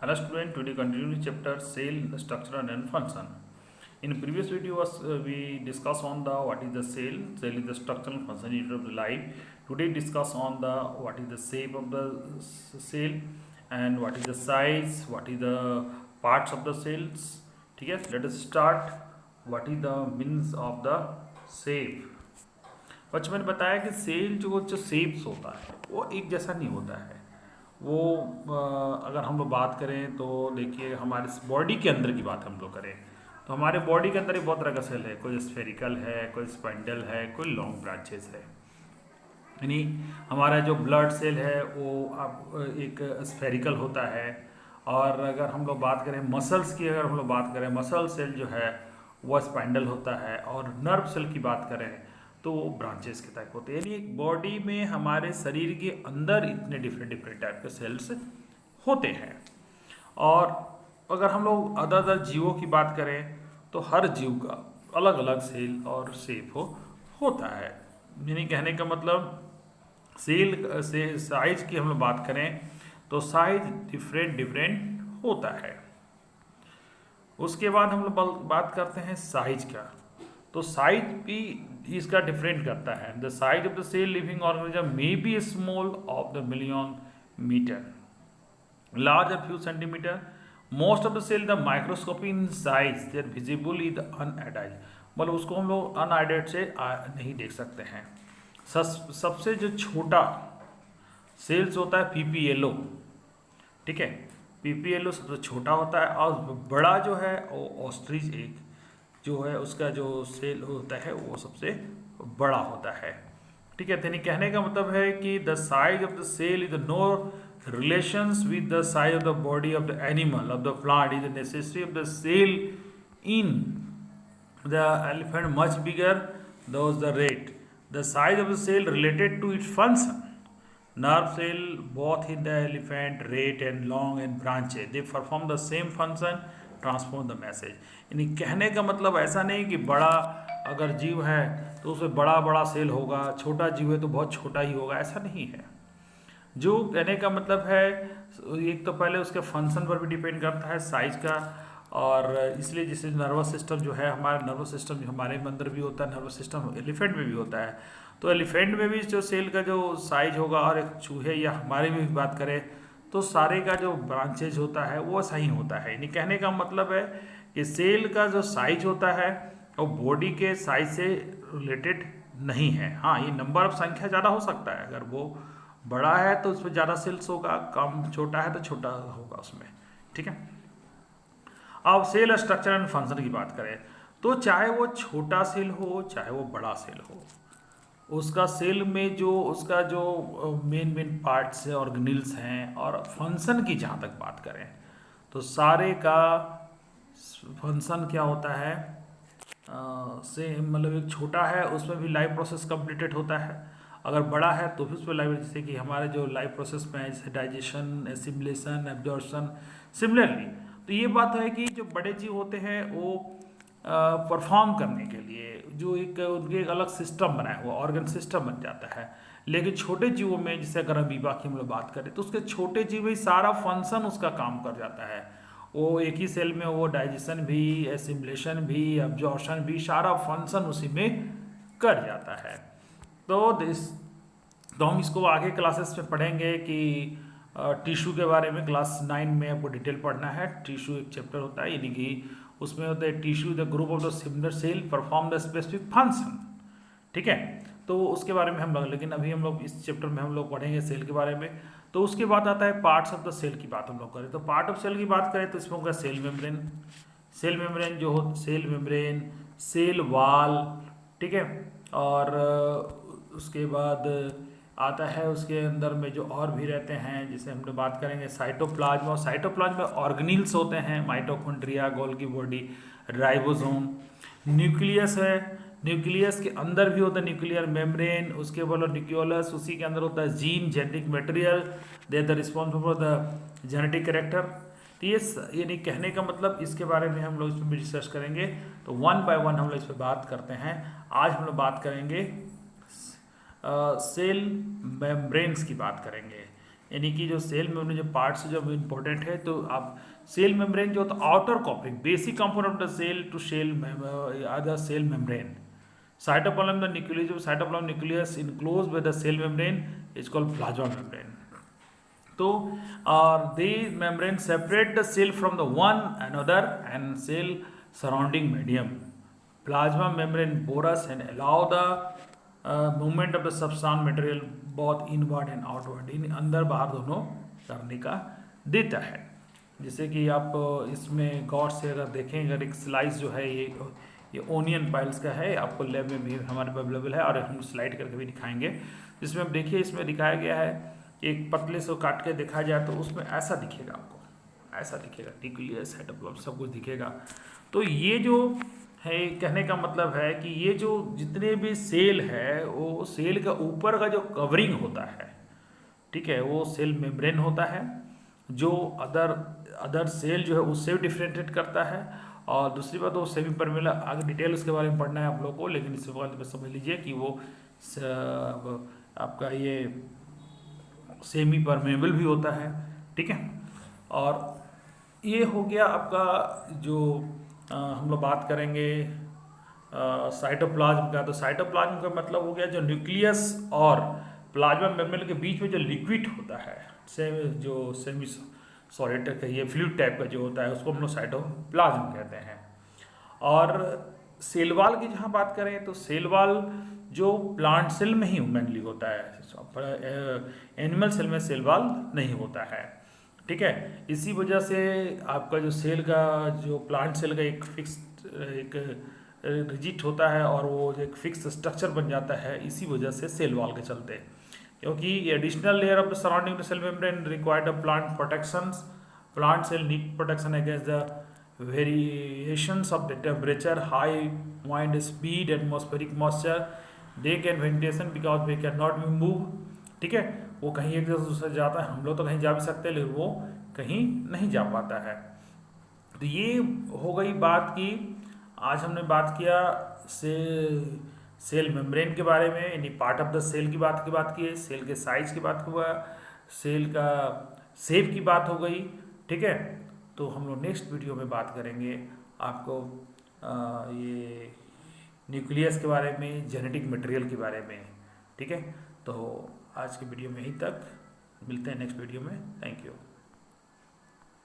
Hello student, today continue chapter cell structure and function. In previous video we discuss on the what is the cell is the structural function unit of the life. Today discuss on the what is the shape of the cell and what is the size, what is the parts of the cells. ठीक है, let us start. What is the means of the shape? बच्चों मैंने बताया कि cell जो shapes होता है वो एक जैसा नहीं होता है। वो अगर हम लोग बात करें तो देखिए हमारे बॉडी के अंदर की बात हम लोग करें तो हमारे बॉडी के अंदर ही बहुत तरह का सेल है। कोई स्फेरिकल है, कोई स्पाइंडल है, कोई लॉन्ग ब्रांचेस है। यानी हमारा जो ब्लड सेल है वो अब एक स्फेरिकल होता है। और अगर हम लोग बात करें मसल्स की, अगर हम लोग बात करें मसल सेल जो है वह स्पाइंडल होता है। और नर्व सेल की बात करें तो वो ब्रांचेस के टाइप होते हैं। यानी एक बॉडी में हमारे शरीर के अंदर इतने डिफरेंट डिफरेंट टाइप के सेल्स होते हैं। और अगर हम लोग अदर जीवों की बात करें तो हर जीव का अलग अलग सेल और शेप होता है। यानी कहने का मतलब सेल से साइज की हम लोग बात करें तो साइज डिफरेंट डिफरेंट होता है। उसके बाद हम लोग बात करते हैं साइज का, तो साइज भी इसका डिफरेंट करता है। The size of the cell living organism may be small of the million meter, large a few centimeter. Most of the cell the microscopy in size there visible is unidentified, मतलब उसको हम लोग unidentified से नहीं देख सकते हैं। सबसे जो छोटा सेल्स होता है पीपीएलओ, ठीक है, पीपीएलओ सबसे छोटा होता है। और बड़ा जो है वो ऑस्ट्रिच एक जो है उसका जो सेल होता है वो सबसे बड़ा होता है। ठीक है, यानी कहने का मतलब है कि the size of the cell is no relations with the size of the body of the animal of the plant is necessary of the cell in the elephant much bigger those the rat the size of the cell related to its function. Nerve cell both in the elephant, rat and long and branches, they perform the same function, transform the message। यानी कहने का मतलब ऐसा नहीं कि बड़ा अगर जीव है तो उसमें बड़ा बड़ा सेल होगा, छोटा जीव है तो बहुत छोटा ही होगा, ऐसा नहीं है। जो कहने का मतलब है एक तो पहले उसके फंक्शन पर भी डिपेंड करता है साइज का। और इसलिए जैसे नर्वस सिस्टम जो है हमारा नर्वस सिस्टम जो हमारे अंदर भी होता है, नर्वस सिस्टम एलिफेंट में भी होता है। तो एलिफेंट में भी जो सेल का जो साइज होगा और एक चूहे या हमारे में भी बात करें तो सारे का जो ब्रांचेज होता है वो सही होता है। यानी कहने का मतलब है कि सेल का जो साइज होता है वो बॉडी के साइज से रिलेटेड नहीं है। हाँ, ये नंबर ऑफ संख्या ज़्यादा हो सकता है, अगर वो बड़ा है तो उसमें ज़्यादा सेल्स होगा, कम छोटा है तो छोटा होगा उसमें। ठीक है, अब सेल स्ट्रक्चर एंड फंक्शन की बात करें तो चाहे वो छोटा सेल हो चाहे वो बड़ा सेल हो, उसका सेल में जो उसका जो मेन पार्ट्स है ऑर्गेनिल्स हैं। और फंक्शन की जहाँ तक बात करें तो सारे का फंक्शन क्या होता है से मतलब एक छोटा है उसमें भी लाइफ प्रोसेस कंप्लीटेड होता है, अगर बड़ा है तो भी उसमें लाइफ, जैसे कि हमारे जो लाइफ प्रोसेस में है जैसे डाइजेशन, एसिमिलेशन, एब्जॉर्प्शन। सिमिलरली तो ये बात है कि जो बड़े जीव होते हैं वो परफॉर्म करने के लिए जो एक उनके एक अलग सिस्टम बनाया हुआ ऑर्गन सिस्टम बन जाता है। लेकिन छोटे जीवों में जैसे अगर अमीबा की हम लोग बात करें तो उसके छोटे जीव में सारा फंक्शन उसका काम कर जाता है। वो एक ही सेल में वो डाइजेशन भी, एसिमिलेशन भी, एब्जॉर्प्शन भी, सारा फंक्शन उसी में कर जाता है। तो हम इसको आगे क्लासेस में पढ़ेंगे कि टिश्यू के बारे में क्लास 9 में आपको डिटेल पढ़ना है। टिश्यू एक चैप्टर होता है, यानी कि उसमें होता है tissue the group of the similar cell perform the specific function. ठीक है, तो उसके बारे में हम लोग, लेकिन अभी हम लोग इस चैप्टर में हम लोग पढ़ेंगे सेल के बारे में। तो उसके बाद आता है पार्ट्स ऑफ द सेल की बात हम लोग करें तो पार्ट ऑफ सेल की बात करें तो इसमें होगा सेल मेम्ब्रेन। सेल मेम्ब्रेन जो हो, सेल मेम्ब्रेन, सेल वाल, ठीक है। और उसके बाद आता है उसके अंदर में जो और भी रहते हैं, जिसे हम लोग बात करेंगे साइटोप्लाज्म। और साइटोप्लाज्म में ऑर्गेनिल्स होते हैं, mitochondria, Golgi body, ribosome. Nucleus है, न्यूक्लियस के अंदर भी होता है न्यूक्लियर मेम्ब्रेन। उसके बाद न्यूक्लियोलस, उसी के अंदर होता है gene, genetic material, they the responsible for the genetic character. तो ये यानी कहने का मतलब इसके बारे में हम लोग इसमें भी रिसर्च करेंगे। तो वन बाय वन हम लोग इस पर बात करते हैं। आज हम लोग बात करेंगे सेल मेम्ब्रेन्स की बात करेंगे। यानी कि जो सेल मेम्ब्रेन जो पार्ट्स जो इम्पोर्टेंट है, तो आप सेल मेम्ब्रेन जो होता है outer covering, basic component of the cell to cell other cell membrane. Cytoplasm, the nucleus of cytoplasm nucleus enclosed by the cell membrane is called plasma membrane. So, these membranes separate the cell from the one another and cell surrounding medium. Plasma membrane porous and allow the movement of the substance material both inward and outward. इन अंदर बाहर दोनों करने का देता है. जैसे कि आप इसमें गौर से अगर देखें, अगर एक स्लाइस जो है ये ओनियन पाइल्स का है, आपको लैब में भी हमारे पास अवेलेबल है और हम स्लाइड करके भी दिखाएंगे. जिसमें आप देखिए, इसमें दिखाया गया है एक पतले से काट के दिखाया जाए तो उसमें ऐसा दिखेगा, आपको ऐसा दिखेगा, न्यूक्लियस साइटोप्लाज्म सब कुछ दिखेगा. तो ये जो है, कहने का मतलब है कि ये जो जितने भी सेल है वो सेल का ऊपर का जो कवरिंग होता है, ठीक है, वो सेल मेम्ब्रेन होता है जो अदर सेल जो है उससे भी डिफ्रेंशिएट करता है. और दूसरी बात, वो सेमी परमेबल, आगे डिटेल उसके बारे में पढ़ना है आप लोगों को, लेकिन इसके बाद में समझ लीजिए कि वो आपका ये सेमी परमेबल भी होता है, ठीक है. और ये हो गया आपका जो हम लोग बात करेंगे साइटोप्लाज्म का. तो साइटोप्लाज्म का मतलब हो गया जो न्यूक्लियस और प्लाज्मा मेम्ब्रेन के बीच में जो लिक्विड होता है, जो सेमी सॉलिड कहिए फ्लूइड टाइप का जो होता है, उसको हम लोग साइटोप्लाज्म कहते हैं. और सेल वॉल की जहाँ बात करें तो सेल वॉल जो प्लांट सेल में ही मेनली होता है, एनिमल सेल में सेल वॉल नहीं होता है, ठीक है. इसी वजह से आपका जो सेल का जो प्लांट सेल का एक फिक्स एक रिजिट होता है और वो एक फिक्स स्ट्रक्चर बन जाता है, इसी वजह से सेल वॉल के चलते, क्योंकि additional layer of the surrounding cell membrane required a plant protections. Plant cell need protection against the variations of the temperature, high wind speed, atmospheric moisture, they can ventilation because we can not be move, ठीक है. वो कहीं एक जगह से दूसरे जाता है, हम लोग तो कहीं जा भी सकते हैं लेकिन वो कहीं नहीं जा पाता है. तो ये हो गई बात की, आज हमने बात किया सेल मेम्ब्रेन के बारे में, यानी पार्ट ऑफ द सेल की बात की है, सेल के साइज की बात हुआ, सेल का शेप की बात हो गई, ठीक है. तो हम लोग नेक्स्ट वीडियो में बात करेंगे आपको ये न्यूक्लियस के बारे में, जेनेटिक मटेरियल के बारे में, ठीक है. तो आज की वीडियो में यहीं तक, मिलते हैं नेक्स्ट वीडियो में. Thank you.